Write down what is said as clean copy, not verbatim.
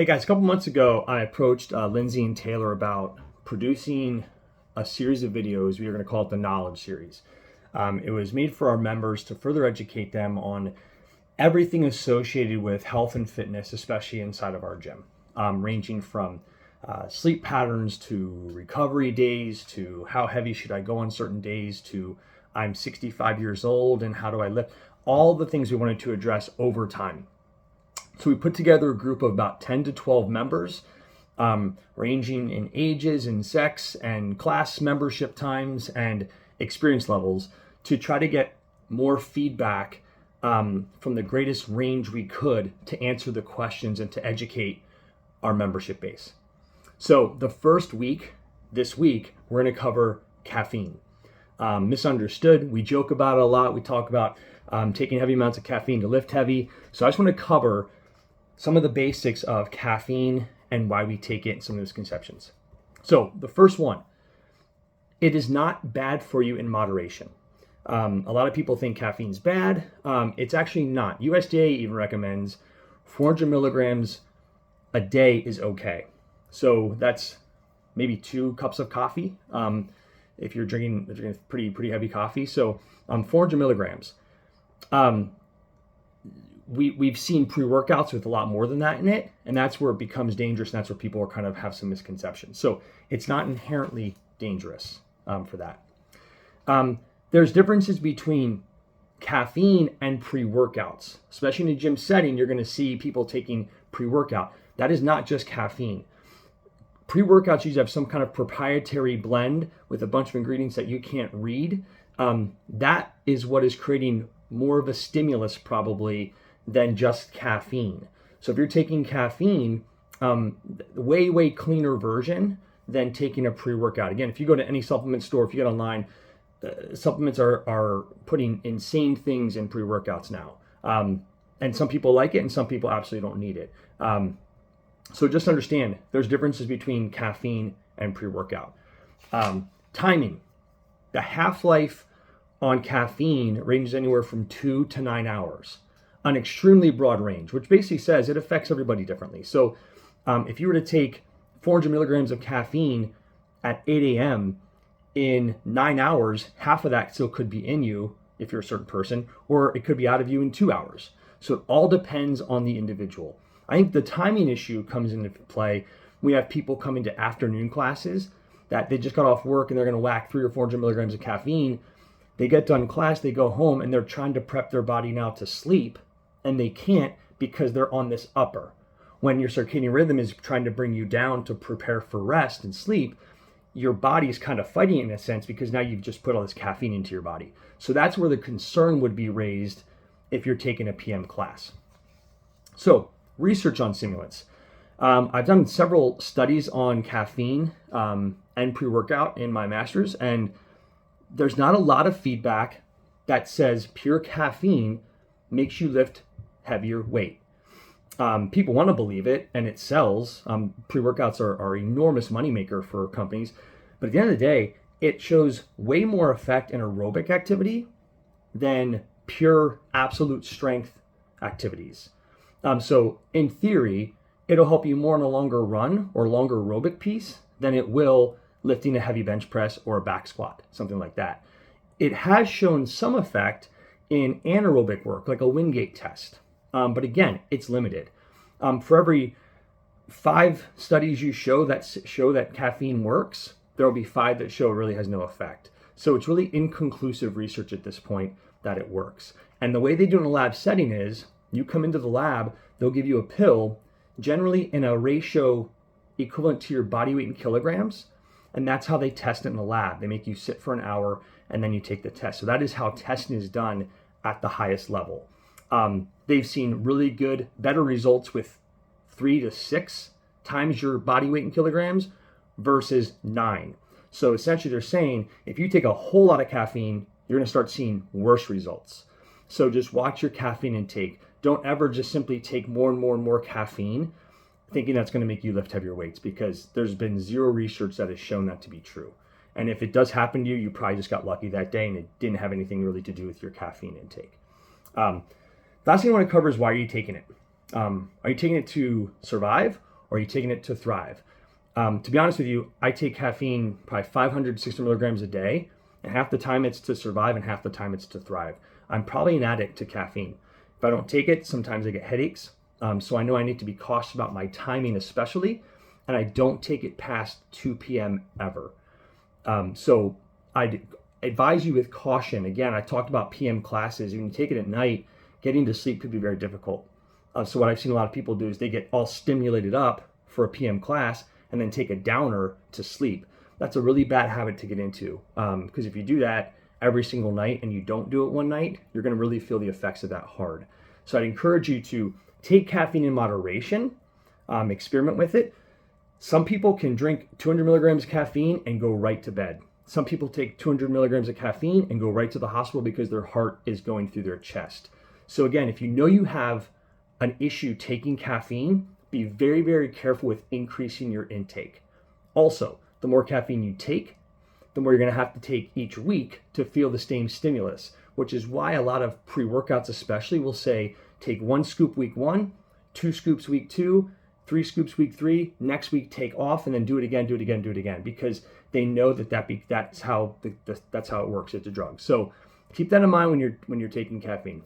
Hey guys, a couple months ago, I approached Lindsay and Taylor about producing a series of videos. We are going to call it the Knowledge Series. It was made for our members to further educate them on everything associated with health and fitness, especially inside of our gym, ranging from sleep patterns to recovery days to how heavy should I go on certain days to I'm 65 years old and how do I lift, all the things we wanted to address over time. So we put together a group of about 10 to 12 members, ranging in ages and sex and class membership times and experience levels to try to get more feedback from the greatest range we could to answer the questions and to educate our membership base. So the first week, this week, we're going to cover caffeine. Misunderstood. We joke about it a lot. We talk about taking heavy amounts of caffeine to lift heavy. So I just want to cover some of the basics of caffeine and why we take it and some of those misconceptions. So the first one, it is not bad for you in moderation. A lot of people think caffeine's bad. It's actually not. USDA even recommends 400 milligrams a day is okay. So that's maybe 2 cups of coffee if you're drinking pretty heavy coffee. So 400 milligrams. We've seen pre-workouts with a lot more than that in it, and that's where it becomes dangerous, and that's where people are kind of have some misconceptions. So it's not inherently dangerous for that. There's differences between caffeine and pre-workouts. Especially in a gym setting, you're going to see people taking pre-workout. That is not just caffeine. Pre-workouts usually have some kind of proprietary blend with a bunch of ingredients that you can't read. That is what is creating more of a stimulus probably than just caffeine. So if you're taking caffeine, way cleaner version than taking a pre-workout. Again, if you go to any supplement store, if you get online, supplements are putting insane things in pre-workouts now. And some people like it and some people absolutely don't need it. So just understand there's differences between caffeine and pre-workout. Timing. The half-life on caffeine ranges anywhere from 2 to 9 hours. An extremely broad range, which basically says it affects everybody differently. So if you were to take 400 milligrams of caffeine at 8 a.m. in 9 hours, half of that still could be in you if you're a certain person, or it could be out of you in 2 hours. So it all depends on the individual. I think the timing issue comes into play. We have people coming to afternoon classes that they just got off work and they're going to whack 300 or 400 milligrams of caffeine. They get done class, they go home, and they're trying to prep their body now to sleep, and they can't because they're on this upper. When your circadian rhythm is trying to bring you down to prepare for rest and sleep, your body is kind of fighting in a sense because now you've just put all this caffeine into your body. So that's where the concern would be raised if you're taking a PM class. So research on stimulants. I've done several studies on caffeine and pre-workout in my master's, and there's not a lot of feedback that says pure caffeine makes you lift heavier weight. People want to believe it and it sells. Pre-workouts are an enormous moneymaker for companies. But at the end of the day, it shows way more effect in aerobic activity than pure absolute strength activities. So in theory, it'll help you more in a longer run or longer aerobic piece than it will lifting a heavy bench press or a back squat, something like that. It has shown some effect in anaerobic work, like a Wingate test. But again, it's limited. For every 5 studies you show that caffeine works, there will be 5 that show it really has no effect. So it's really inconclusive research at this point that it works. And the way they do it in a lab setting is you come into the lab, they'll give you a pill, generally in a ratio equivalent to your body weight in kilograms. And that's how they test it in the lab. They make you sit for an hour and then you take the test. So that is how testing is done at the highest level. They've seen really good, better results with 3 to 6 times your body weight in kilograms versus 9. So essentially they're saying if you take a whole lot of caffeine, you're going to start seeing worse results. So just watch your caffeine intake. Don't ever just simply take more and more caffeine thinking that's going to make you lift heavier weights, because there's been 0 research that has shown that to be true. And if it does happen to you, you probably just got lucky that day and it didn't have anything really to do with your caffeine intake. Last thing I want to cover is why are you taking it? Are you taking it to survive, or are you taking it to thrive? To be honest with you, I take caffeine probably 500, 600 milligrams a day, and half the time it's to survive and half the time it's to thrive. I'm probably an addict to caffeine. If I don't take it, sometimes I get headaches. So I know I need to be cautious about my timing especially, and I don't take it past 2 p.m. ever. So I advise you with caution. Again, I talked about PM classes. When you take it at night, getting to sleep could be very difficult. So what I've seen a lot of people do is they get all stimulated up for a PM class and then take a downer to sleep. That's a really bad habit to get into, because if you do that every single night and you don't do it one night, you're going to really feel the effects of that hard. So I'd encourage you to take caffeine in moderation, experiment with it. Some people can drink 200 milligrams of caffeine and go right to bed. Some people take 200 milligrams of caffeine and go right to the hospital because their heart is going through their chest. So again, if you know you have an issue taking caffeine, be very, very careful with increasing your intake. Also, the more caffeine you take, the more you're going to have to take each week to feel the same stimulus, which is why a lot of pre-workouts especially will say take 1 scoop week 1, 2 scoops week 2, 3 scoops week 3, next week take off, and then do it again, because they know that's how it works. It's a drug. So keep that in mind when you're taking caffeine.